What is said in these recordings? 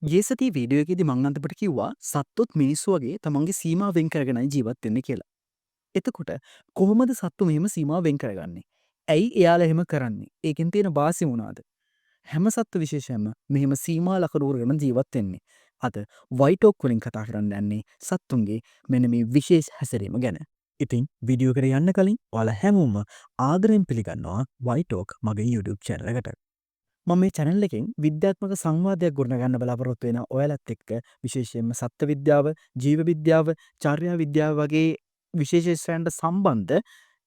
ගිය සතියේ වීඩියෝ එකේදී මං අන්තිමට කිව්වා සත්තුත් මිනිස්සු වගේ තමන්ගේ සීමා වෙන් කරගෙනයි ජීවත් වෙන්නේ කියලා. එතකොට කොහොමද සත්තු මෙහෙම සීමා වෙන් කරගන්නේ? ඇයි එයාලා එහෙම කරන්නේ? ඒකෙන් තියෙන වාසි මොනවාද? හැම සත්ත්ව විශේෂයෙන්ම මෙහෙම සීමා ලකුණු කරගෙන ජීවත් වෙන්නේ. අද වයිටෝක් වලින් කතා කරන්න යන්නේ සත්තුන්ගේ මෙන්න මේ විශේෂ හැසිරීම ගැන. ඉතින් වීඩියෝ එකට යන්න කලින් ඔයාලා හැමෝම ආදරෙන් පිළිගන්නවා වයිටෝක් මගේ YouTube channel එකට. මම මේ channel එකෙන් විද්‍යාත්මක සංවාදයක් ගොඩනගන්න බලාපොරොත්තු වෙන ඔයාලත් එක්ක විශේෂයෙන්ම සත්ත්ව විද්‍යාව, ජීව විද්‍යාව, චර්යා විද්‍යාව වගේ විශේෂයන්ට සම්බන්ධ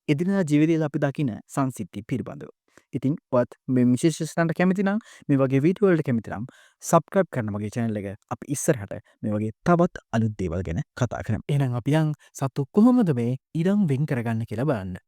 එදිනෙදා ජීවිතයේ අපි දකින සංසිද්ධි පිළිබඳව. ඉතින් ඔයත් මේ විශේෂයන්ට කැමති නම් මේ වගේ වීඩියෝ වලට කැමති නම් subscribe කරන්න මගේ channel එක. අපි ඉස්සරහට මේ වගේ තවත් අලුත් දේවල් ගැන කතා කරමු. එහෙනම් අපි යන් සත්තු කොහොමද මේ ඉඩම් වෙන් කරගන්න කියලා බලන්න.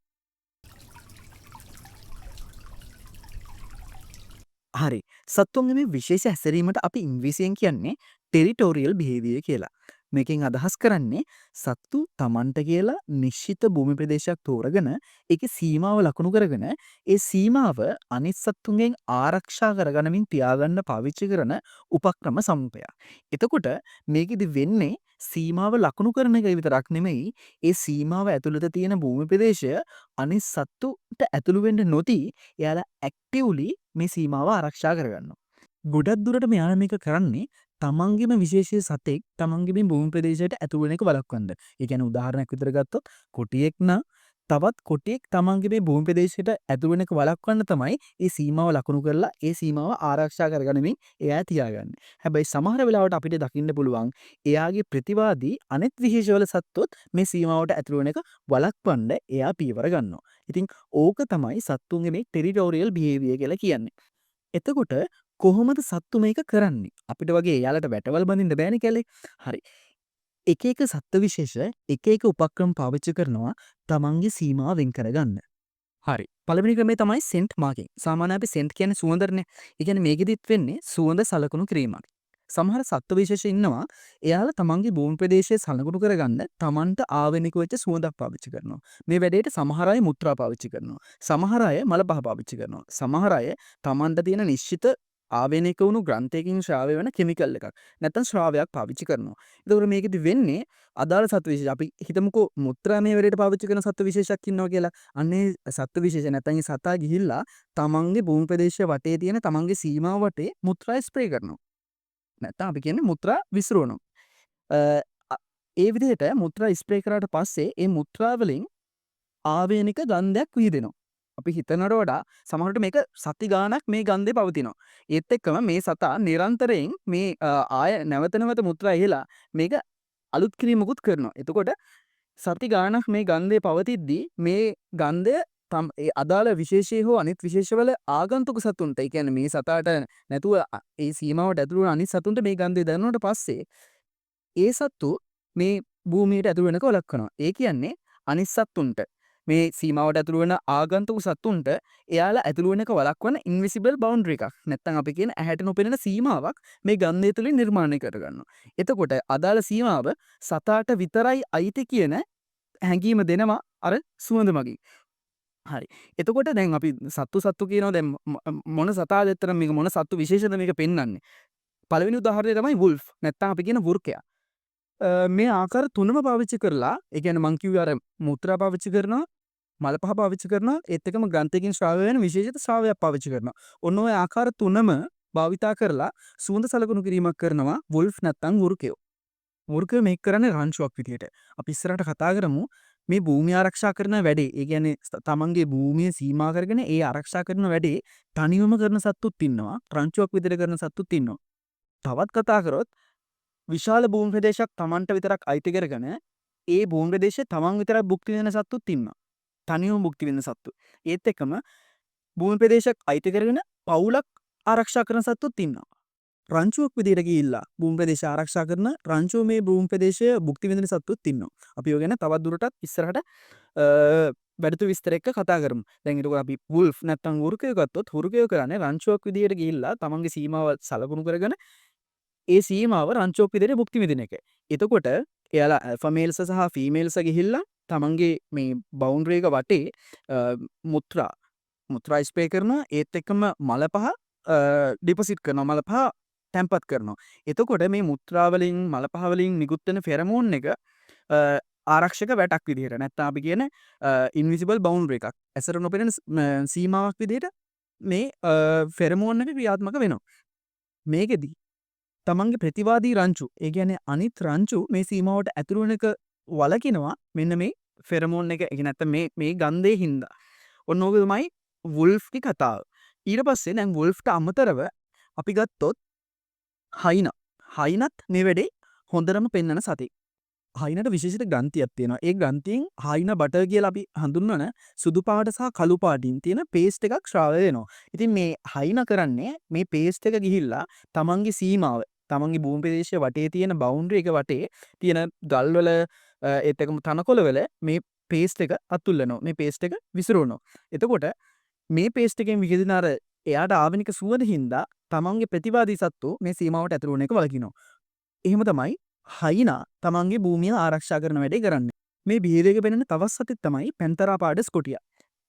හරි. සත්තුන්ගේ මේ විශේෂ හැසිරීමට අපි ඉංග්‍රීසියෙන් කියන්නේ ටෙරිටෝරියල් බිහේවියර් කියලා. මේකෙන් අදහස් කරන්නේ සත්තු තමන්ට කියලා නිශ්චිත භූමි ප්‍රදේශයක් තෝරගෙන ඒකේ සීමාව ලකුණු කරගෙන ඒ සීමාව අනිත් සත්තුන්ගෙන් ආරක්ෂා කරගනිමින් තියාගන්න පාවිච්චි කරන උපක්‍රම සමූහයක්. එතකොට මේකෙදි වෙන්නේ සීමාව ලකුණු කරන එක විතරක් නෙමෙයි ඒ සීමාව ඇතුළත තියෙන භූමි ප්‍රදේශය අනිත් සත්තුන්ට ඇතුළු වෙන්න නොදී එයාලා ඇක්ටිව්ලි මේ සීමාව ආරක්ෂා කරගන්නවා. ගොඩක් දුරට මෙයාලා මේක කරන්නේ තමන්ගේම විශේෂ සතෙක් තමන්ගේ මේ භූමි ප්‍රදේශයට ඇතුළු වෙන එක වළක්වන්න. ඒ කියන්නේ උදාහරණයක් විතර ගත්තොත් කොටියෙක් නම් තවත් කොටියෙක් තමන්ගේ මේ භූමි ප්‍රදේශයට ඇතුළු වෙන එක වළක්වන්න තමයි මේ සීමාව ලකුණු කරලා ඒ සීමාව ආරක්ෂා කරගනිමින් එයා තියාගන්නේ. හැබැයි සමහර වෙලාවට අපිට දකින්න පුළුවන් එයාගේ ප්‍රතිවාදී අනෙත් විශේෂවල සත්තුත් මේ සීමාවට ඇතුළු වෙන එක වළක්වන්න එයා පියවර ගන්නවා. ඉතින් ඕක තමයි සත්තුන්ගේ මේ ටෙරිටෝරියල් බිහේවියර් කියලා කියන්නේ. එතකොට කොහොමද සත්තු මේක කරන්නේ? අපිට වගේ එයාලට වැටවල් බඳින්න බෑනේ කැලේ. හරි. එක එක සත්ත්ව විශේෂ එක එක උපක්‍රම පාවිච්චි කරනවා තමන්ගේ සීමාව වෙන් කරගන්න. හරි. පළවෙනි ක්‍රමය තමයි සෙන්ට් මාකින්. සාමාන්‍යයෙන් අපි සෙන්ට් කියන්නේ සුවඳනේ. ඒ කියන්නේ මේකෙදිත් වෙන්නේ සුවඳ සලකුණු කිරීමක්. සමහර සත්ත්ව විශේෂ ඉන්නවා එයාලා තමන්ගේ භූමි ප්‍රදේශයේ සලකුණු කරගන්න තමන්ට ආවෙනික වෙච්ච සුවඳක් පාවිච්චි කරනවා. මේ වැඩේට සමහර අය මුත්‍රා පාවිච්චි කරනවා. සමහර අය මල පහ පාවිච්චි කරනවා. සමහර අය තමන්ට තියෙන නිශ්චිත ආවේනික වුණු ග්‍රන්ථයකින් ශ්‍රාවය වෙන කෙමිකල් එකක් නැත්නම් ශ්‍රාවයක් පාවිච්චි කරනවා. එතකොට මේකෙදි වෙන්නේ අදාළ සත්ත්ව විශේෂ අපි හිතමුකෝ මුත්‍රා මේ වැඩේට පාවිච්චි කරන සත්ත්ව විශේෂයක් ඉන්නවා කියලා. අන්නේ සත්ත්ව විශේෂ නැත්නම් ඒ සතා ගිහිල්ලා තමන්ගේ භූමි ප්‍රදේශය වටේ තියෙන තමන්ගේ සීමාව වටේ මුත්‍රා ස්ප්‍රේ කරනවා. නැත්නම් අපි කියන්නේ මුත්‍රා විසිරුවනවා. අ අ ඒ විදිහට මුත්‍රා ස්ප්‍රේ කරාට පස්සේ ඒ මුත්‍රා වලින් ආවේනික ගන්ධයක් විහිදෙනවා. අපි හිතනවට වඩා සමහරවිට මේක සති ගාණක් මේ ගන්ධය පවතිනවා. ඒත් එක්කම මේ සතා නිරන්තරයෙන් මේ ආය නැවත නැවත මුත්‍රා ඉහලා මේක අලුත් කිරීමකුත් කරනවා. එතකොට සති ගාණක් මේ ගන්ධය පවතිද්දී මේ ගන්ධය ඒ අදාළ විශේෂය හෝ අනිත් විශේෂවල ආගන්තුක සතුන්ට ඒ කියන්නේ මේ සතාට නැතුව ඒ සීමාවට ඇතුළු වන අනිත් සතුන්ට මේ ගන්ධය දැනුණාට පස්සේ ඒ සත්තු මේ භූමියට ඇතුළු වෙනක වළක්වනවා. ඒ කියන්නේ අනිත් සත්තුන්ට මේ සීමාවට ඇතුළු වෙන ආගන්තුක සත්තුන්ට එයාලා ඇතුළු වෙන එක වළක්වන ඉන්විසිබල් බවුන්ඩරි එකක්. නැත්නම් අපි කියන ඇහැට නොපෙනෙන සීමාවක් මේ ගන්ධය තුලින් නිර්මාණය කරගන්නවා. එතකොට අදාළ සීමාව සතාට විතරයි අයිති කියන හැඟීම දෙනවා අර සුවඳ මගින්. හරි. එතකොට දැන් අපි සත්තු කියනවා දැන් මොන සතාද ඇත්තටම මේක මොන සත්තු විශේෂද මේක පෙන්වන්නේ. පළවෙනි උදාහරණය තමයි වුල්ෆ්. නැත්නම් අපි කියන වෘකයා. මේ ආකාර තුනම පාවිච්චි කරලා ඒ කියන්නේ මං කිව්වේ අර මුත්‍රා පාවිච්චි කරනවා මල පහ පාවිච්චි කරනවා ඒත් එකම ග්‍රන්ථයකින් ශ්‍රාවය වෙන විශේෂිත ශ්‍රාවයක් පාවිච්චි කරනවා. ඔන්න ඔය ආකාර තුනම භාවිතා කරලා සුවඳ සලකුණු කිරීමක් කරනවා වුල්ෆ් නැත්නම් වෘකයෝ. වෘකයෝ මේක කරන්නේ රංචුවක් විදියට. අපි ඉස්සරහට කතා කරමු මේ භූමිය ආරක්ෂා කරන වැඩේ. ඒ කියන්නේ තමන්ගේ භූමිය සීමා කරගෙන ඒ ආරක්ෂා කරන වැඩේ තනියම කරන සත්තුත් ඉන්නවා. රංචුවක් විදියට කරන සත්තුත් ඉන්නවා. තවත් කතා කරොත් විශාල භූමි ප්‍රදේශයක් තමන්ට විතරක් අයිති කරගෙන ඒ භූමි ප්‍රදේශයේ තමන් විතරක් භුක්ති විඳින සත්තුත් ඉන්නවා. තනියම භුක්ති විඳින සත්තු. ඒත් එක්කම භූමි ප්‍රදේශයක් අයිති කරගෙන පවුලක් ආරක්ෂා කරන සත්තුත් ඉන්නවා. රංචුවක් විදියට ගිහිල්ලා භූමි ප්‍රදේශ ආරක්ෂා කරන රංචුව මේ භූමි ප්‍රදේශය භුක්ති විඳින සත්තුත් ඉන්නවා. අපි ඔය ගැන තවත් දුරටත් ඉස්සරහට වැඩිතු විස්තර එක්ක කතා කරමු. දැන් ඊට අපි වුල්ෆ් නැත්නම් වෘකයෝ ගත්තොත් වෘකයෝ කරන්නේ රංචුවක් විදියට ගිහිල්ලා තමන්ගේ සීමාව සලකුණු කරගෙන ඒ සීමාව රංචුවක් විදියට භුක්ති විඳින එක. එතකොට එයාලා ඇල්ෆා මේල්ස් සහ ෆීමේල්ස් ගිහිල්ලා තමන්ගේ මේ බවුන්ඩරි එක වටේ මුත්‍රා ස්ප්‍රේ කරනවා. ඒත් එක්කම මල පහ ඩිපොසිට් කරනවා. මල පහ තැන්පත් කරනවා. එතකොට මේ මුත්‍රා වලින් මල පහ වලින් නිකුත් වෙන ෆෙරමෝන් එක ආරක්ෂක වැටක් විදිහට නැත්නම් අපි කියන ඉන්විසිබල් බවුන්ඩරි එකක්. ඇසට නොපෙනෙන සීමාවක් විදිහට මේ ෆෙරමෝන් එක ක්‍රියාත්මක වෙනවා. මේකෙදි තමන්ගේ ප්‍රතිවාදී රංචු, ඒ කියන්නේ අනිත් රංචු මේ සීමාවට ඇතුළු වෙන එක වළකිනවා මෙන්න මේ ෆෙරමෝන් එක. ඒ නැත්නම් මේ ගන්ධයේ හින්දා. ඔන්න ඕක තමයි වුල්ෆ්ගේ කතාව. ඊට පස්සේ දැන් වුල්ෆ්ට අමතරව අපි ගත්තොත් හයිනා. හයිනත් මේ වැඩේ හොඳටම පෙන්වන සතෙක්. හයිනට විශේෂිත ග්‍රන්ථියක් තියෙනවා. ඒ ග්‍රන්ථියෙන් හයින බටර් කියලා අපි හඳුන්වන සුදු පාට සහ කළු පාටින් තියෙන පේස්ට් එකක් ශ්‍රාවය වෙනවා. ඉතින් මේ හයින කරන්නේ මේ පේස්ට් එක ගිහිල්ලා තමන්ගේ සීමාව, තමන්ගේ භූමි ප්‍රදේශයේ වටේ තියෙන බවුන්ඩරි එක වටේ තියෙන ගල්වල ඒත් එකම තනකොළවල මේ පේස්ට් එක අතුල්ලනවා. මේ පේස්ට් එක විසිරවනවා. එතකොට මේ පේස්ට් එකෙන් විහිදෙන අර එයාට ආවනික සුවඳ හින්දා තමන්ගේ ප්‍රතිවාදී සත්තු මේ සීමාවට ඇතුළු වෙන එක වළකිනවා. එහෙම තමයි හයිනා තමන්ගේ භූමිය ආරක්ෂා කරන වැඩේ කරන්නේ. මේ බිහේවියර් එක පෙන්වන තවත් සතෙක් තමයි පැන්තරා පාඩස් කොටියා.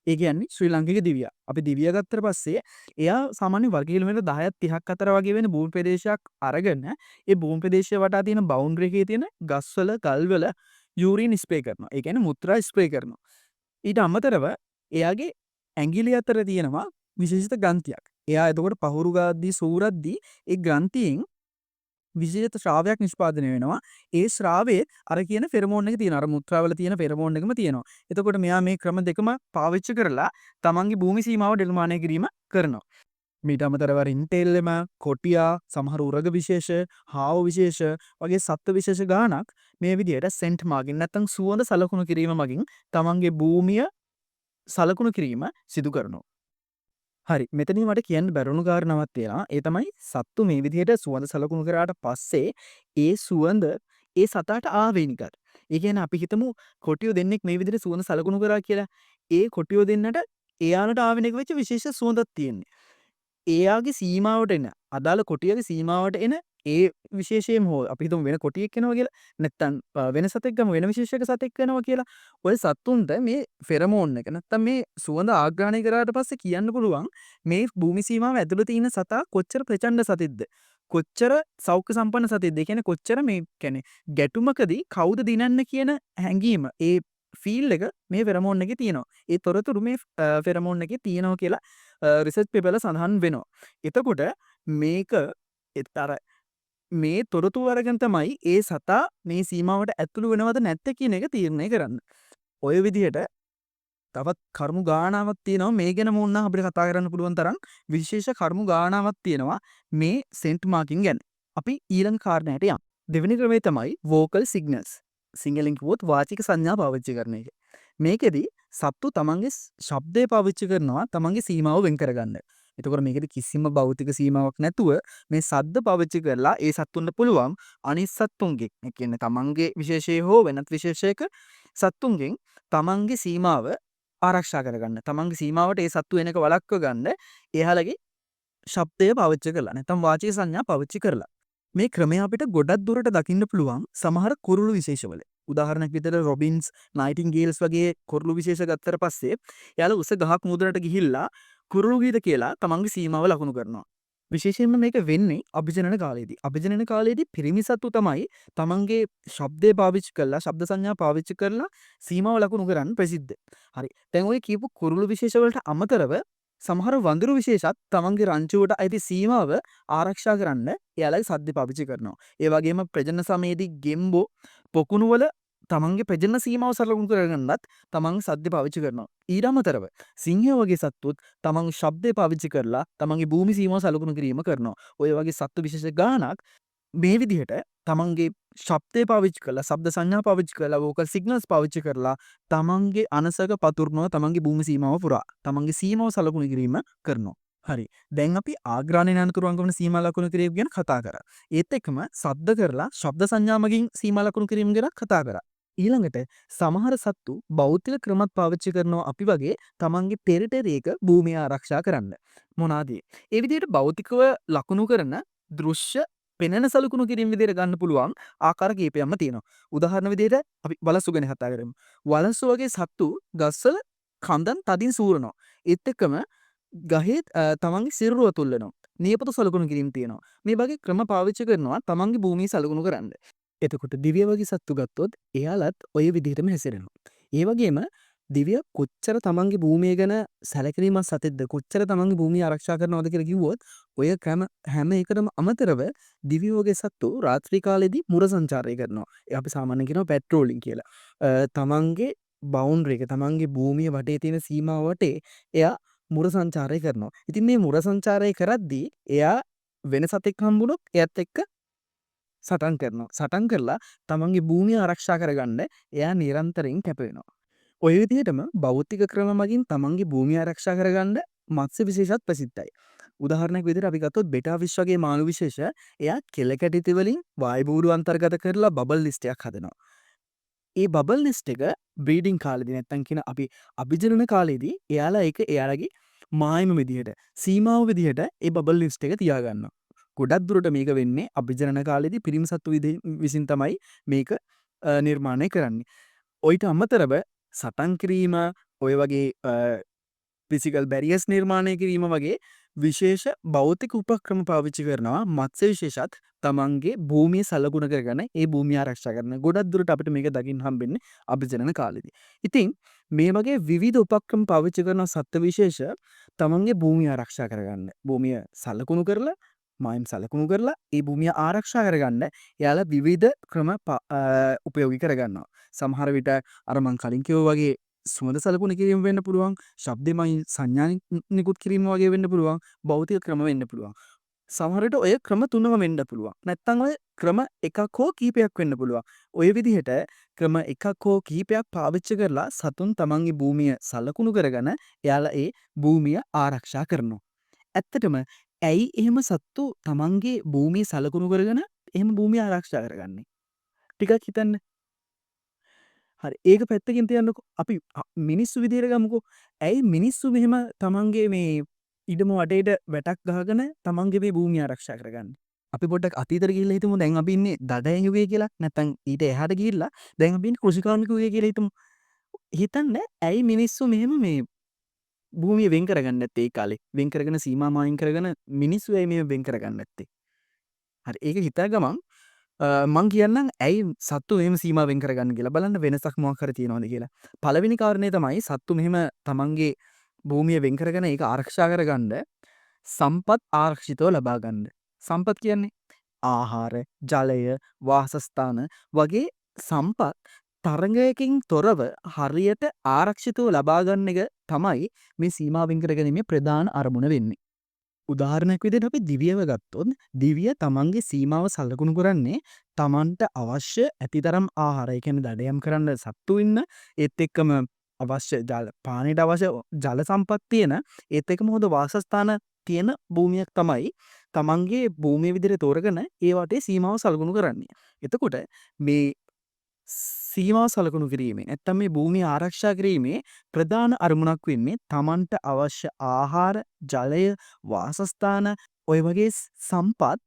ඒ කියන්නේ ශ්‍රී ලාංකික දිවියා. අපි දිවියා ගත්තට පස්සේ එයා සාමාන්‍ය වර්ග කිලෝමීටර් 10ක් 30ක් අතර වගේ වෙන භූමි ප්‍රදේශයක් අරගෙන ඒ භූමි ප්‍රදේශය වටා තියෙන බවුන්ඩරි එකේ තියෙන ගස්වල, ගල්වල යූරින් ස්ප්‍රේ කරනවා. ඒ කියන්නේ මුත්‍රා ස්ප්‍රේ කරනවා. ඊට අමතරව එයාගේ ඇඟිලි අතර තියෙනවා විශේෂිත ග්‍රන්ථියක්. එයා එතකොට පහුරු ගාද්දී සූරද්දී ඒ ග්‍රන්ථියෙන් විශේෂිත ශ්‍රාවයක් නිෂ්පාදනය වෙනවා. ඒ ශ්‍රාවයේ අර කියන ෆෙරමෝන් එක තියෙනවා. අර මුත්‍රාවල තියෙන ෆෙරමෝන් එකම තියෙනවා. එතකොට මෙයා මේ ක්‍රම දෙකම පාවිච්චි කරලා තමන්ගේ භූමි සීමාව නිර්මාණය කිරීම කරනවා. මීට අමතරව රින්ටෙල්ලම, කොටියා, සමහර උරග විශේෂ, හාව විශේෂ වගේ සත්ත්ව විශේෂ ගානක් මේ විදිහට සෙන්ට් මාගින් නැත්නම් සුවඳ සලකුණු කිරීම මගින් තමන්ගේ භූමිය සලකුණු කිරීම සිදු කරනවා. හරි, මෙතනින් මට කියන්න බැරුණු කාරණාවක් තියෙනවා. ඒ තමයි සත්තු මේ විදිහට සුවඳ සලකුණු කරාට පස්සේ ඒ සුවඳ ඒ සතාට ආවේනිකයි. ඒ කියන්නේ අපි හිතමු කොටියෝ දෙන්නෙක් මේ විදිහට සුවඳ සලකුණු කරා කියලා. ඒ කොටියෝ දෙන්නට එයාලට ආවේනික වෙච්ච විශේෂ සුවඳක් තියෙන්නේ. එයාගේ සීමාවට එන, අදාළ කොටියගේ සීමාවට එන ඒ විශේෂයෙන් හෝ අපි හිතමු වෙන කොටියෙක් එනවා කියලා. නැත්තම් වෙන සතෙක් ගම වෙන විශේෂක සතෙක් වෙනවා කියලා. ඔය සත්තුන්ට මේ ෆෙරමෝන් එක නැත්තම් මේ සුවඳ ආග්‍රහණය කරාට පස්සේ කියන්න පුළුවන් මේ භූමි සීමාව ඇතුළත ඉන්න සතා කොච්චර ප්‍රචණ්ඩ සතෙක්ද, කොච්චර සෞඛ්‍ය සම්පන්න සතෙක්ද, ඒ කියන්නේ කොච්චර මේ කියන්නේ ගැටුමකදී කවුද දිනන්න කියන හැඟීම, ඒ ෆීල් එක මේ ෆෙරමෝන් එකේ තියෙනවා. ඒ තොරතුරු මේ ෆෙරමෝන් එකේ තියෙනවා කියලා රිසර්ච් පේපර් වල සඳහන් වෙනවා. එතකොට මේක අර මේ තොරතුරු අරගෙන තමයි ඒ සතා මේ සීමාවට ඇතුළු වෙනවද නැත්ද කියන එක තීරණය කරන්නේ. ඔය විදිහට තවත් කරුණු ගාණාවක් තියෙනවා. මේ ගැන මොනවා අපිට කතා කරන්න පුළුවන් තරම් විශේෂ කරුණු ගාණාවක් තියෙනවා මේ සෙන්ට් මාකින් ගැන. අපි ඊළඟ කාරණයට යමු. දෙවෙනි ක්‍රමය තමයි වෝකල් සිග්නල්ස්. සිංහලෙන් කිව්වොත් වාචික සංඥා පාවිච්චි කරන එක. මේකෙදි සත්තු තමන්ගේ ශබ්දය පාවිච්චි කරනවා තමන්ගේ සීමාව වෙන් කරගන්න. එතකොට මේකෙදි කිසිම භෞතික සීමාවක් නැතුව මේ සද්ද පාවිච්චි කරලා ඒ සත්තුන්ට පුළුවන් අනිත් සත්තුන්ගේ, ඒ කියන්නේ තමන්ගේ විශේෂය හෝ වෙනත් විශේෂයක සත්තුන්ගෙන් තමන්ගේ සීමාව ආරක්ෂා කරගන්න. තමන්ගේ සීමාවට ඒ සත්තු එනක වළක්ව ගන්න එයාලගේ ශබ්දය පාවිච්චි කරලා නැත්නම් වාචික සංඥා පාවිච්චි කරලා. මේ ක්‍රමය අපිට ගොඩක් දුරට දකින්න පුළුවන් සමහර කුරුළු විශේෂවල. උදාහරණයක් විදිහට රොබින්ස්, නයිටින්ගේල්ස් වගේ කුරුළු විශේෂ ගත්තට පස්සේ එයාලා උස ගහක් මුදුනට ගිහිල්ලා කුරුළු ගීත කියලා තමන්ගේ සීමාව ලකුණු කරනවා. විශේෂයෙන්ම මේක වෙන්නේ අභිජනන කාලයේදී. අභිජනන කාලයේදී පිරිමි සත්තු තමයි තමන්ගේ ශබ්දය පාවිච්චි කරලා, ශබ්ද සංඥා පාවිච්චි කරලා සීමාව ලකුණු කරන්න ප්‍රසිද්ධ. හරි. දැන් ඔය කියපු කුරුළු විශේෂ වලට අමතරව සමහර වඳුරු විශේෂත් තමන්ගේ රංචුවට අයිති සීමාව ආරක්ෂා කරන්න එයාලගේ සද්ද පාවිච්චි කරනවා. ඒ වගේම ප්‍රජනන සමයේදී ගෙම්බෝ පොකුණු වල තමන්ගේ ප්‍රජනන සීමාව සලකුණු කරගන්නත් තමන් සද්ද පාවිච්චි කරනවා. ඊට අමතරව සිංහයෝ වගේ සත්තුත් තමන් ශබ්දය පාවිච්චි කරලා තමන්ගේ භූමි සීමාව සලකුණු කිරීම කරනවා. ඔය වගේ සත්තු විශේෂ ගානක් මේ විදිහට තමන්ගේ ශබ්දය පාවිච්චි කරලා, ශබ්ද සංඥා පාවිච්චි කරලා, වෝකල් සිග්නල්ස් පාවිච්චි කරලා තමන්ගේ අනසක පතුරනවා තමන්ගේ භූමි සීමාව පුරා. තමන්ගේ සීමාව සලකුණු කිරීම කරනවා. හරි. දැන් අපි ආග්‍රාණය අනතුරු අංගවන සීමා ලකුණු කිරීම ගැන කතා කරා. ඒත් එක්කම සද්ද කරලා ශබ්ද සංඥා මගින් සීමා ලකුණු කිරීම ගැන කතා කරා. ඊළඟට සමහර සත්තු භෞතික ක්‍රමත් පාවිච්චි කරනවා අපි වගේ තමන්ගේ ටෙරිටරි එක භූමිය ආරක්ෂා කරන්න. මොනවාද? ඒ විදිහට භෞතිකව ලකුණු කරන දෘශ්‍ය පෙනෙන සලකුණු කිරීම විදිහට ගන්න පුළුවන් ආකාර කීපයක්ම තියෙනවා. උදාහරණ විදිහට අපි වලස්සු ගැන කතා කරමු. වලස්සු වගේ සත්තු ගස්වල කන්දන් තදින් සූරනවා. ඒත් එක්කම ගහේ තමන්ගේ සිරුර තුල්ලනවා. නියපොතු සලකුණු කිරීම තියෙනවා. මේ වගේ ක්‍රම පාවිච්චි කරනවා තමන්ගේ භූමිය සලකුණු කරන්න. එතකොට දිව්‍ය වගේ සත්තු ගත්තොත් එයාලත් ඔය විදිහටම හැසිරෙනවා. ඒ වගේම දිව්‍ය කොච්චර තමන්ගේ භූමිය ගැන සැලකිලිමත් සතෙක්ද කොච්චර තමන්ගේ භූමිය ආරක්ෂා කරනවද කියලා කිව්වොත් ඔය ක්‍රම හැම එකටම අමතරව දිව්‍ය වගේ සත්තු රාත්‍රී කාලෙදී මුර සංචාරය කරනවා. ඒ අපි සාමාන්‍යයෙන් කියනවා පැට්‍රෝලින් කියලා. තමන්ගේ බවුන්ඩරි එක තමන්ගේ භූමිය වටේ තියෙන සීමාව වටේ එයා මුර සංචාරය කරනවා. ඉතින් මේ මුර සංචාරය කරද්දී එයා වෙන සතෙක් හම්බුනොත් එයත් එක්ක සටන් කරනවා. සටන් කරලා තමන්ගේ භූමිය ආරක්ෂා කරගන්න එයා නිරන්තරයෙන් කැප වෙනවා. ඔය විදිහටම භෞතික ක්‍රම මගින් තමන්ගේ භූමිය ආරක්ෂා කරගන්න මත්ස්‍ය විශේෂත් ප්‍රසිද්ධයි. උදාහරණයක් විදිහට අපි ගත්තොත් බෙටා ෆිෂ් වගේ මාළු විශේෂ එයා කෙළ කැටිති වලින් වායු බූරු අන්තර්ගත කරලා බබල් ලිස්ට් එකක් හදනවා. ඒ බබල් නෙස්ට් එක බ්‍රීඩින් කාලෙදී නැත්තම් කියන අපි අභිජනන කාලෙදී එයාලා ඒක එයාලගේ මායම විදිහට සීමාව විදිහට ඒ බබල් නෙස්ට් එක තියාගන්නවා. ගොඩක් දුරට මේක වෙන්නේ අභිජනන කාලෙදී පිරිමි සත්තු විසින් තමයි මේක නිර්මාණය කරන්නේ. ඔයිට අමතරව සටන් කිරීම ඔය වගේ ෆිසිකල් බැරියර්ස් නිර්මාණය කිරීම වගේ විශේෂ භෞතික උපක්‍රම පාවිච්චි කරනවා මත්ස්‍ය විශේෂත් තමන්ගේ භූමිය සලකුණ කරගෙන ඒ භූමිය ආරක්ෂා කරන. ගොඩක් දුරට අපිට මේක දකින්න හම්බෙන්නේ අභිජනන කාලෙදී. ඉතින් මේ වගේ විවිධ උපක්‍රම පාවිච්චි කරන සත්ත්ව විශේෂ තමන්ගේ භූමිය ආරක්ෂා කරගන්න. භූමිය සලකුණු කරලා මායිම් සලකුණු කරලා ඒ භූමිය ආරක්ෂා කරගන්න එයාලා විවිධ ක්‍රම උපයෝගී කරගන්නවා. සමහර විට අර මං කලින් කිව්වා වගේ සුවඳ සලකුණු කිරීම වෙන්න පුළුවන්. ශබ්දමයි සංඥා නිකුත් කිරීම වගේ වෙන්න පුළුවන්. භෞතික ක්‍රම වෙන්න පුළුවන්. සමහර විට ඔය ක්‍රම තුනම වෙන්න පුළුවන්. නැත්තම් ඔය ක්‍රම එකක් හෝ කීපයක් වෙන්න පුළුවන්. ඔය විදිහට ක්‍රම එකක් හෝ කීපයක් පාවිච්චි කරලා සතුන් තමන්ගේ භූමිය සලකුණු කරගෙන එයාලා ඒ භූමිය ආරක්ෂා කරනවා. ඇත්තටම ඇයි එහෙම සත්තු තමන්ගේ භූමිය සලකුණු කරගෙන එහෙම භූමිය ආරක්ෂා කරගන්නේ? ටිකක් හිතන්න. හරි ඒක පැත්තකින් තියන්නකෝ. අපි මිනිස්සු විදිහට ගමුකෝ. ඇයි මිනිස්සු මෙහෙම තමන්ගේ මේ ඉඩම වටේට වැටක් ගහගෙන තමන්ගේ මේ භූමිය ආරක්ෂා කරගන්නේ? අපි පොඩ්ඩක් අතීතයට ගිහිල්ලා හිතමු. දැන් අපි ඉන්නේ දඩයන් යුගයේ කියලා. නැත්නම් ඊට එහාට ගිහිල්ලා දැන් අපි ඉන්නේ කෘෂිකාර්මික යුගයේ කියලා හිතමු. හිතන්න ඇයි මිනිස්සු මෙහෙම මේ භූමිය වෙන් කරගන්නේ නැත්තේ ඒ කාලේ? වෙන් කරගෙන සීමා මායිම් කරගෙන මිනිස්සු ඇයි මේව වෙන් කරගන්නේ නැත්තේ? හරි ඒක හිතා ගමන් මං කියන්නම් ඇයි සත්තු මෙහෙම සීමා වෙන් කරගන්නේ කියලා. බලන්න වෙනසක් මොකක් හරි තියෙනවද කියලා. පළවෙනි කාරණේ තමයි සත්තු මෙහෙම තමන්ගේ භූමිය වෙන් කරගෙන ඒක ආරක්ෂා කරගන්න සම්පත් ආරක්ෂිතව ලබා ගන්න. සම්පත් කියන්නේ ආහාර, ජලය, වාසස්ථාන වගේ සම්පත් තරඟයකින් තොරව හරියට ආරක්ෂිතව ලබා ගන්න එක තමයි මේ සීමා වෙන් කරගැනීමේ ප්‍රධාන අරමුණ වෙන්නේ. උදාහරණයක් විදිහට අපි දිවියව ගත්තොත් දිවිය තමන්ගේ සීමාව සලකුණු කරන්නේ තමන්ට අවශ්‍ය ඇතිතරම් ආහාර. ඒ කියන්නේ දඩයම් කරන්න සත්තු ඉන්න ඒත් එක්කම අවශ්‍ය ජල පානයට අවශ්‍ය ජල සම්පත් තියෙන ඒත් එක්කම හොඳ වාසස්ථාන තියෙන භූමියක් තමයි තමන්ගේ භූමිය විදිහට තෝරගෙන ඒ වටේ සීමාව සලකුණු කරන්නේ. එතකොට මේ සීමා සලකුණු කිරීමේ නැත්තම් මේ භූමිය ආරක්ෂා කිරීමේ ප්‍රධාන අරමුණක් වෙන්නේ තමන්ට අවශ්‍ය ආහාර, ජලය, වාසස්ථාන ඔය වගේ සම්පත්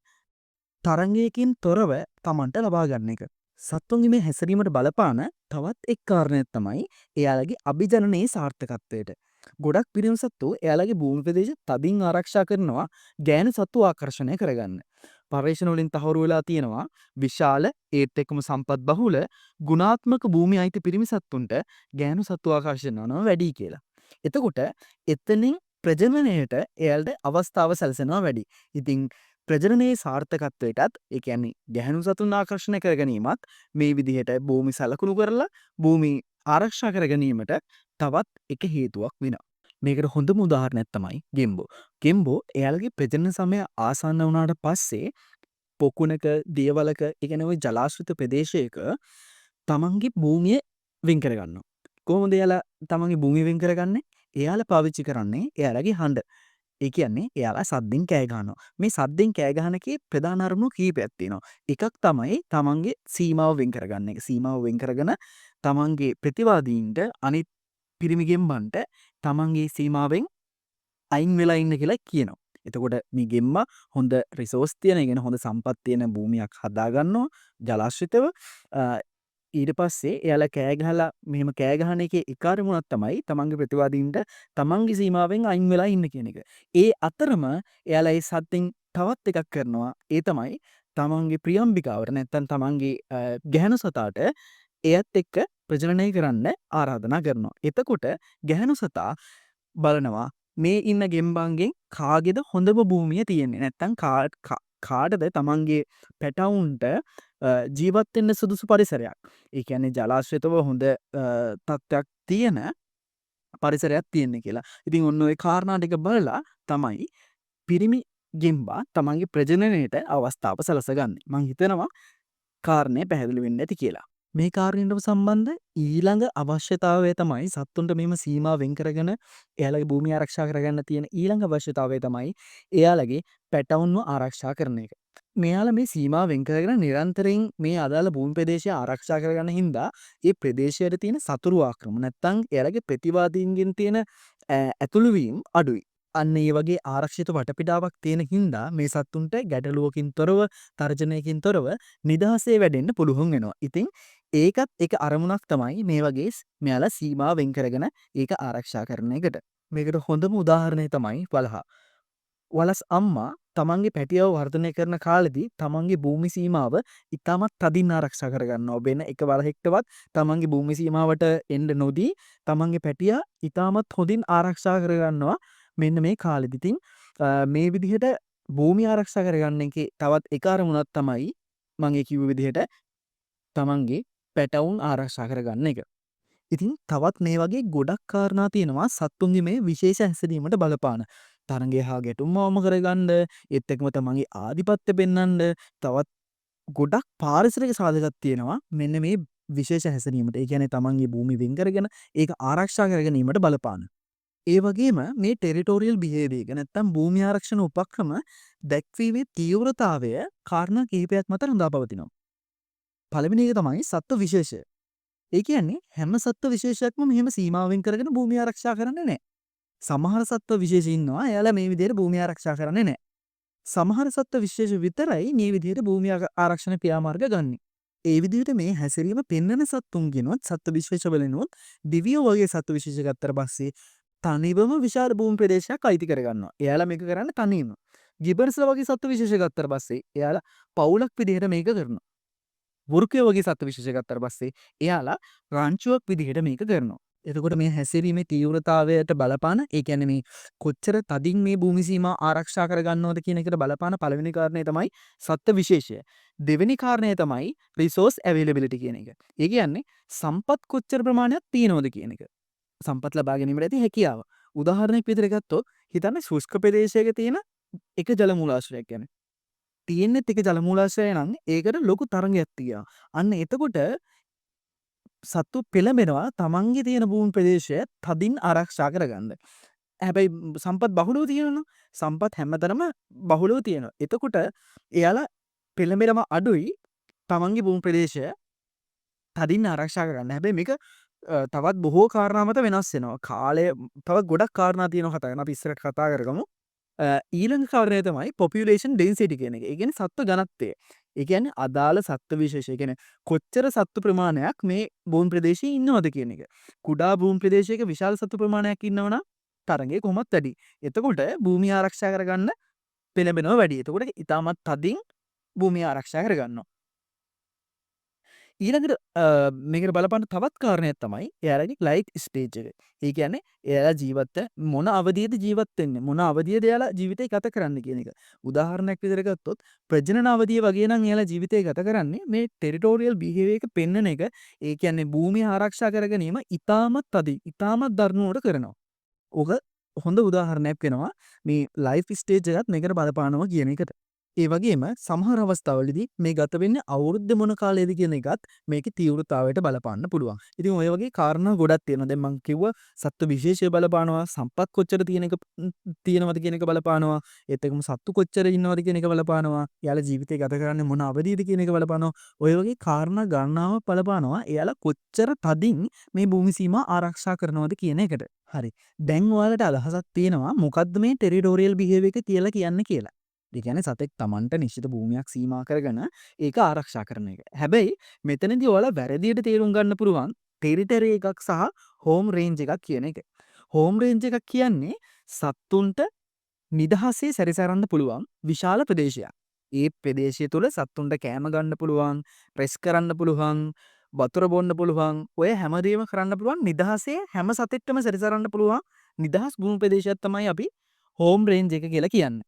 තරංගයකින් තොරව තමන්ට ලබා ගන්න එක. සත්තුන්ගේ මේ හැසිරීමට බලපාන තවත් එක් කාරණයක් තමයි එයාලගේ අභිජනනයේ සාර්ථකත්වයට. ගොඩක් පිරිමි සත්තු එයාලගේ භූමි ප්‍රදේශ තදින් ආරක්ෂා කරනවා ගෑනු සත්තු ආකර්ෂණය කරගන්න. පර්යේෂණ වලින් තහවුරු වෙලා තියෙනවා විශාල ඒත් එක්කම සම්පත් බහුල ගුණාත්මක භූමි අයිති පිරිමි සත්තුන්ට ගෑනු සත්තු ආකර්ෂණය කරනවා වැඩි කියලා. එතකොට එතනින් ප්‍රජනනයට එයාලට අවස්ථාව සැලසෙනවා වැඩි. ඉතින් ප්‍රජනනයේ සාර්ථකත්වයටත් ඒ කියන්නේ ගැහැණු සතුන් ආකර්ෂණය කර ගැනීමත් මේ විදිහට භූමි සලකුණු කරලා භූමි ආරක්ෂා කර ගැනීමට තවත් එක හේතුවක් වෙනවා. මේකට හොඳම උදාහරණයක් තමයි ගෙම්බෝ. ගෙම්බෝ එයාලගේ ප්‍රජනන සමය ආසන්න වුණාට පස්සේ පොකුණක දියවලක ඒ කියන්නේ ওই ජලාශිත ප්‍රදේශයක තමන්ගේ භූමිය වෙන් කරගන්නවා. කොහොමද එයාලා තමන්ගේ භූමිය වෙන් කරගන්නේ? එයාලා පාවිච්චි කරන්නේ එයාලගේ හඬ. ඒ කියන්නේ එයාලා සද්දෙන් කෑ ගහනවා. මේ සද්දෙන් කෑ ගහන එකේ ප්‍රධාන අරමුණු කීපයක් තියෙනවා. එකක් තමයි තමන්ගේ සීමාව වෙන් කරගන්න එක. සීමාව වෙන් කරගෙන තමන්ගේ ප්‍රතිවාදීන්ට අනිත් පිරිමි ගෙම්බන්ට තමන්ගේ සීමාවෙන් අයින් වෙලා ඉන්න කියලා කියනවා. එතකොට මේ ගෙම්බා හොඳ රිසෝස් තියෙන, ඒ කියන්නේ හොඳ සම්පත් තියෙන භූමියක් හදා ගන්නවා ජලාශිතව. ඊට පස්සේ එයාලා කෑ ගහලා මෙහෙම කෑ ගහන එකේ එක අරමුණක් තමයි තමන්ගේ ප්‍රතිවාදීන්ට තමන්ගේ සීමාවෙන් අයින් වෙලා ඉන්න කියන එක. ඒ අතරම එයාලා ඒ සද්දෙන් තවත් එකක් කරනවා. ඒ තමයි තමන්ගේ ප්‍රියම්බිකාවට නැත්තම් තමන්ගේ ගැහැණු සතාට එයත් එක්ක ප්‍රජනනය කරන්න ආරාධනා කරනවා. එතකොට ගැහැණු සතා බලනවා මේ ඉන්න ගෙම්බාන්ගෙන් කාගේද හොඳම භූමිය තියෙන්නේ. නැත්තම් කාටද තමන්ගේ පැටවුන්ට ජීවත් වෙන්න සුදුසු පරිසරයක්. ඒ කියන්නේ ජලාශයතව හොඳ තත්ත්වයක් තියෙන පරිසරයක් තියෙන්නේ කියලා. ඉතින් ඔන්න ඔය කාරණා ටික බලලා තමයි පිරිමි ගෙම්බා තමන්ගේ ප්‍රජනනයට අවස්ථාව සලසගන්නේ. මං හිතනවා කාරණය පැහැදිලි වෙන්න ඇති කියලා. මේ කාරණයට සම්බන්ධ ඊළඟ අවශ්‍යතාවය තමයි සත්තුන්ට මෙහෙම සීමා වෙන් කරගෙන එයාලගේ භූමිය ආරක්ෂා කරගන්න තියෙන ඊළඟ අවශ්‍යතාවය තමයි එයාලගේ පැටවුන්ව ආරක්ෂා කරන එක. මෙයාලා මේ සීමා වෙන් කරගෙන නිරන්තරයෙන් මේ අදාළ භූමි ප්‍රදේශය ආරක්ෂා කරගන්න හින්දා ඒ ප්‍රදේශයට තියෙන සතුරු ආක්‍රමණ නැත්තම් එයාලගේ ප්‍රතිවාදීන්ගෙන් තියෙන ඇතුළුවීම් අඩුයි. අන්න ඒ වගේ ආරක්ෂිත වටපිටාවක් තියෙන හින්දා මේ සත්තුන්ට ගැටලුවකින් තොරව තර්ජනයකින් තොරව නිදහසේ වැඩෙන්න පුළුවන් වෙනවා. ඉතින් ඒකත් එක අරමුණක් තමයි මේ වගේ මෙයාලා සීමා වෙන් කරගෙන ඒක ආරක්ෂා කරන එකට. මේකට හොඳම උදාහරණය තමයි වලහා. වලස් අම්මා තමන්ගේ පැටියව වර්ධනය කරන කාලෙදී තමන්ගේ භූමි සීමාව ඉතාමත් තදින් ආරක්ෂා කරගන්නවා. වෙන එක වලහෙක්ටවත් තමන්ගේ භූමි සීමාවට එන්න නොදී තමන්ගේ පැටියා ඉතාමත් හොඳින් ආරක්ෂා කරගන්නවා. මෙන්න මේ කාලෙදි. ඉතින් මේ විදිහට භූමි ආරක්ෂා කරගන්න එකේ තවත් එක අරමුණක් තමයි මම ඒ කිව්ව විදිහට තමන්ගේ පැටවුන් ආරක්ෂා කරගන්න එක. ඉතින් තවත් මේ වගේ ගොඩක් කාරණා තියෙනවා සත්තුන්ගේ මේ විශේෂ හැසිරීමට බලපාන. තරඟය හා ගැටුම් අවම කරගන්න, ඒත් එක්කම තමන්ගේ ආධිපත්‍ය පෙන්වන්න තවත් ගොඩක් පාරිසරික සාධකයක් තියෙනවා මෙන්න මේ විශේෂ හැසිරීමට. ඒ කියන්නේ තමන්ගේ භූමි වෙන් කරගෙන ඒක ආරක්ෂා කර ගැනීමට බලපාන. ඒ වගේම මේ ටෙරිටෝරියල් බිහේවියර් එක නැත්තම් භූමි ආරක්ෂණ උපක්‍රම දැක්වීමේ තීව්‍රතාවය කාරණා කිහිපයක් මත රඳා පවතිනවා. පළවෙනි එක තමයි සත්ත්ව විශේෂය. ඒ කියන්නේ හැම සත්ත්ව විශේෂයක්ම මෙහෙම සීමාවෙන් කරගෙන භූමිය ආරක්ෂා කරන්නේ නැහැ. සමහර සත්ත්ව විශේෂ ඉන්නවා එයාලා මේ විදිහට භූමිය ආරක්ෂා කරන්නේ නැහැ. සමහර සත්ත්ව විශේෂ විතරයි මේ විදිහට භූමිය ආරක්ෂණ ක්‍රියාමාර්ග ගන්නෙ. ඒ විදිහට මේ හැසිරීම පෙන්වන සත්තුන්ගෙනුත් සත්ත්ව විශේෂ වලිනුත් දිව්‍යෝ වගේ සත්ත්ව විශේෂ ගත්තට පස්සේ තනිවම විශාල භූමි ප්‍රදේශයක් අයිති කරගන්නවා. එයාලා මේක කරන්නේ තනියම. ගිබන්ස්ලා වගේ සත්ත්ව විශේෂ ගත්තට පස්සේ එයාලා පවුලක් විදිහට මේක කරනවා. වෘකයෝ වගේ සත්ත්ව විශේෂ ගත්තට පස්සේ එයාලා රාංචුවක් විදිහට මේක කරනවා. එතකොට මේ හැසිරීමේ තීව්‍රතාවයට බලපාන ඒ කියන්නේ මේ කොච්චර තදින් මේ භූමි සීමා ආරක්ෂා කරගන්නවද කියන එකට බලපාන පළවෙනි කාරණය තමයි සත්ත්ව විශේෂය. දෙවෙනි කාරණය තමයි රිසෝස් අවైలබිලිටි කියන එක. ඒ කියන්නේ සම්පත් කොච්චර ප්‍රමාණයක් තියෙනවද කියන එක. සම්පත් ලබා ගැනීමට ඇති හැකියාව. උදාහරණයක් විදිහට ගත්තොත් හිතන්න ශුෂ්ක ප්‍රදේශයක තියෙන එක ජල මූලාශ්‍රයක් ගැන. තියෙන්නේ එක ජල මූලාශ්‍රය නම් ඒකට ලොකු තරඟයක් තියෙනවා. අන්න එතකොට සත්තු පෙළඹෙනවා තමන්ගේ තියෙන භූමි ප්‍රදේශය තදින් ආරක්ෂා කරගන්න. හැබැයි සම්පත් බහුලව තියෙනවා. සම්පත් හැමතැනම බහුලව තියෙනවා. එතකොට එයාලා පෙළඹෙනම අඩුයි තමන්ගේ භූමි ප්‍රදේශය තදින් ආරක්ෂා කරගන්න. හැබැයි මේක තවත් බොහෝ කාරණා මත වෙනස් වෙනවා. කාලය තවත් ගොඩක් කාරණා තියෙනවා කතා කරන්න. අපි ඉස්සරහට කතා කරගමු. ඊළඟ කාරණය තමයි population density කියන එක. ඒ කියන්නේ සත්ත්ව ඝනත්වය. ඒ කියන්නේ අදාළ සත්ත්ව විශේෂය. ඒ කියන්නේ කොච්චර සත්ත්ව ප්‍රමාණයක් මේ භූමි ප්‍රදේශයේ ඉන්නවද කියන එක. කුඩා භූමි ප්‍රදේශයක විශාල සත්ත්ව ප්‍රමාණයක් ඉන්නවනම් තරඟය කොහොමත් වැඩි. එතකොට භූමිය ආරක්ෂා කරගන්න පෙළඹෙනවා වැඩි. එතකොට ඉතාමත් තදින් භූමිය ආරක්ෂා කරගන්නවා. ඊළඟට මේකට බලපාන තවත් කාරණයක් තමයි එයාලගේ ලයිෆ් ස්ටේජ් එක. ඒ කියන්නේ එයාලා ජීවිත මොන අවධියේද ජීවත් වෙන්නේ මොන අවධියේද එයාලා ජීවිතය ගත කරන්නේ කියන එක. උදාහරණයක් විදිහට ගත්තොත් ප්‍රජනන අවධිය වගේ නම් එයාලා ජීවිතය ගත කරන්නේ මේ ටෙරිටෝරියල් බිහේවියර් එක පෙන්වන එක. ඒ කියන්නේ භූමිය ආරක්ෂා කර ගැනීම ඉතාමත් තදින් ඉතාමත් දරුණුවට කරනවා. ඕක හොඳ උදාහරණයක් වෙනවා මේ ලයිෆ් ස්ටේජ් එකත් මේකට බලපානවා කියන එකට. ඒ වගේම සමහර අවස්ථාවලදී මේ ගත වෙන්නේ අවුරුද්ද මොන කාලයේද කියන එකත් මේකේ තීව්‍රතාවයට බලපාන්න පුළුවන්. ඉතින් ඔය වගේ කාරණා ගොඩක් තියෙනවා. දැන් මම කිව්වා සත්ත්ව විශේෂය බලපානවා, සම්පත් කොච්චර තියෙනවද කියන එක බලපානවා, ඒත් එක්කම සත්තු කොච්චර ඉන්නවද කියන එක බලපානවා, එයාලා ජීවිතය ගත කරන්නේ මොන අවධියේද කියන එක බලපානවා. ඔය වගේ කාරණා ගණනාවක් බලපානවා එයාලා කොච්චර තදින් මේ භූමි සීමා ආරක්ෂා කරනවද කියන එකට. හරි. දැන් ඔයාලට අදහසක් තියෙනවා මොකද්ද මේ ටෙරිටෝරියල් බිහේවියර් එක කියලා කියන්නේ කියලා. ඒ කියන්නේ සතෙක් Tamanට නිශ්චිත භූමියක් සීමා කරගෙන ඒක ආරක්ෂා කරන එක. හැබැයි මෙතනදී ඔයාලා වැරදියට තේරුම් ගන්න පුළුවන් ටෙරිටරි එකක් සහ හෝම් රේන්ජ් එකක් කියන එක. හෝම් රේන්ජ් එකක් කියන්නේ සත්තුන්ට නිදහසේ සැරිසරන්න පුළුවන් විශාල ප්‍රදේශයක්. ඒ ප්‍රදේශය තුළ සත්තුන්ට කෑම ගන්න පුළුවන්, රෙස් කරන්න පුළුවන්, වතුර බොන්න පුළුවන්, ඔය හැමදේම කරන්න පුළුවන් නිදහසේ හැම සතෙක්ටම සැරිසරන්න පුළුවන් නිදහස් භූමි ප්‍රදේශයක් තමයි අපි හෝම් රේන්ජ් එක කියලා කියන්නේ.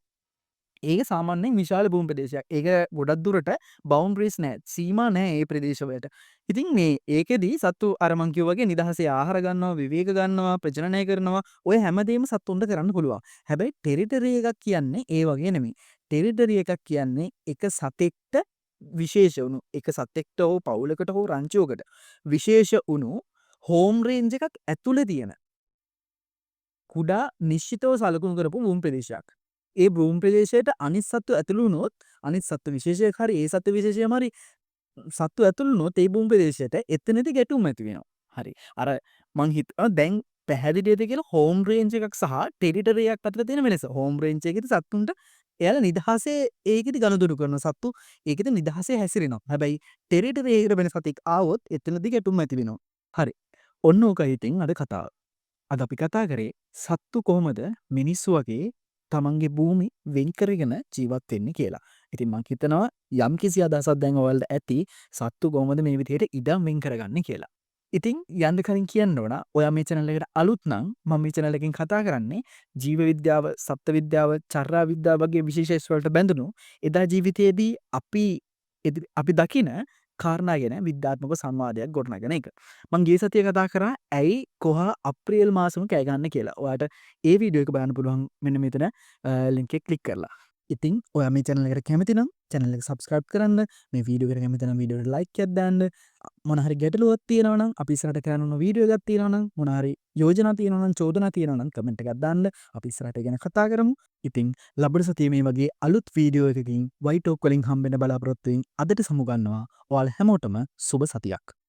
ඒක සාමාන්‍යයෙන් විශාල භූමි ප්‍රදේශයක්. ඒක ගොඩක් දුරට බවුන්ඩරිස් නැහැ. සීමා නැහැ ඒ ප්‍රදේශවලට. ඉතින් මේ ඒකෙදී සත්තු අර මං කිව්වා වගේ නිදහසේ ආහාර ගන්නවා, විවේක ගන්නවා, ප්‍රජනනය කරනවා. ඔය හැමදේම සත්තුන්ට කරන්න පුළුවන්. හැබැයි ටෙරිටරි එකක් කියන්නේ ඒ වගේ නෙමෙයි. ටෙරිටරි එකක් කියන්නේ එක සතෙක්ට විශේෂ වුණු එක සතෙක්ට හෝ පවුලකට හෝ රංචුවකට විශේෂ වුණු හෝම් රේන්ජ් එකක් ඇතුලේ තියෙන කුඩා නිශ්චිතව සලකුණු කරපු භූමි ප්‍රදේශයක්. ඒ භූමි ප්‍රදේශයට අනිත් සත්තු ඇතුළු වුණොත් අනිත් සත්තු විශේෂයක් හරි ඒ සත්තු විශේෂයම හරි සත්තු ඇතුළු වුණොත් ඒ භූමි ප්‍රදේශයට එතනදී ගැටුම් ඇති වෙනවා. හරි. අර මං හිතනවා දැන් පැහැදිලිද කියලා හෝම් රේන්ජ් එකක් සහ ටෙරිටරි එකක් අතර තියෙන වෙනස. හෝම් රේන්ජ් එකේදී සත්තුන්ට එයාලා නිදහසේ ඒකෙදි ගනුදෙනු කරන සත්තු ඒකෙදි නිදහසේ හැසිරෙනවා. හැබැයි ටෙරිටරි එකට වෙන සතෙක් ආවොත් එතනදී ගැටුම් ඇති වෙනවා. හරි. ඔන්න ඕකයි ඉතින් අද කතාව. අද අපි කතා කරේ සත්තු කොහොමද මිනිස්සු වගේ තමන්ගේ භූමි වෙන් කරගෙන ජීවත් වෙන්නේ කියලා. ඉතින් මං හිතනවා යම්කිසි අදහසක් දැන් ඔයාලට ඇති සත්තු කොහොමද මේ විදිහට ඉඩම් වෙන් කරගන්නේ කියලා. ඉතින් යන්න කලින් කියන්න ඕන ඔයා මේ channel එකට අලුත් නම් මම මේ channel එකෙන් කතා කරන්නේ ජීව විද්‍යාව, සත්ත්ව විද්‍යාව, චර්යා විද්‍යාව වගේ විශේෂ වලට බැඳුණු එදා ජීවිතයේදී අපි දකින කාරණා ගැන විද්‍යාත්මක සංවාදයක් ගොඩනගන එක. මං ගිය සතියේ කතා කරා ඇයි කොහා අප්‍රේල් මාසෙම කෑ ගන්න කියලා. ඔයාලට ඒ වීඩියෝ එක බලන්න පුළුවන් මෙන්න මෙතන ලින්ක් එක ක්ලික් කරලා. ඉතින් ඔයා මේ channel එකට කැමති නම් channel එක subscribe කරන්න, මේ වීඩියෝ එකට කැමති නම් වීඩියෝ එකට like එකක් දාන්න. මොන හරි ගැටලුවක් තියෙනවා නම් අපි ඉස්සරහට කරන්න ඕන වීඩියෝ එකක් තියෙනවා නම් මොන හරි යෝජනා තියෙනවා නම් චෝදනා තියෙනවා නම් කමෙන්ට් එකක් දාන්න. අපි ඉස්සරහට ගැන කතා කරමු. ඉතින් ලබන සතියේ මේ වගේ අලුත් වීඩියෝ එකකින් වයිටෝක් වලින් හම්බෙන්න බලාපොරොත්තු වෙමින් අදට සමු ගන්නවා. ඔයාලා හැමෝටම සුබ සතියක්.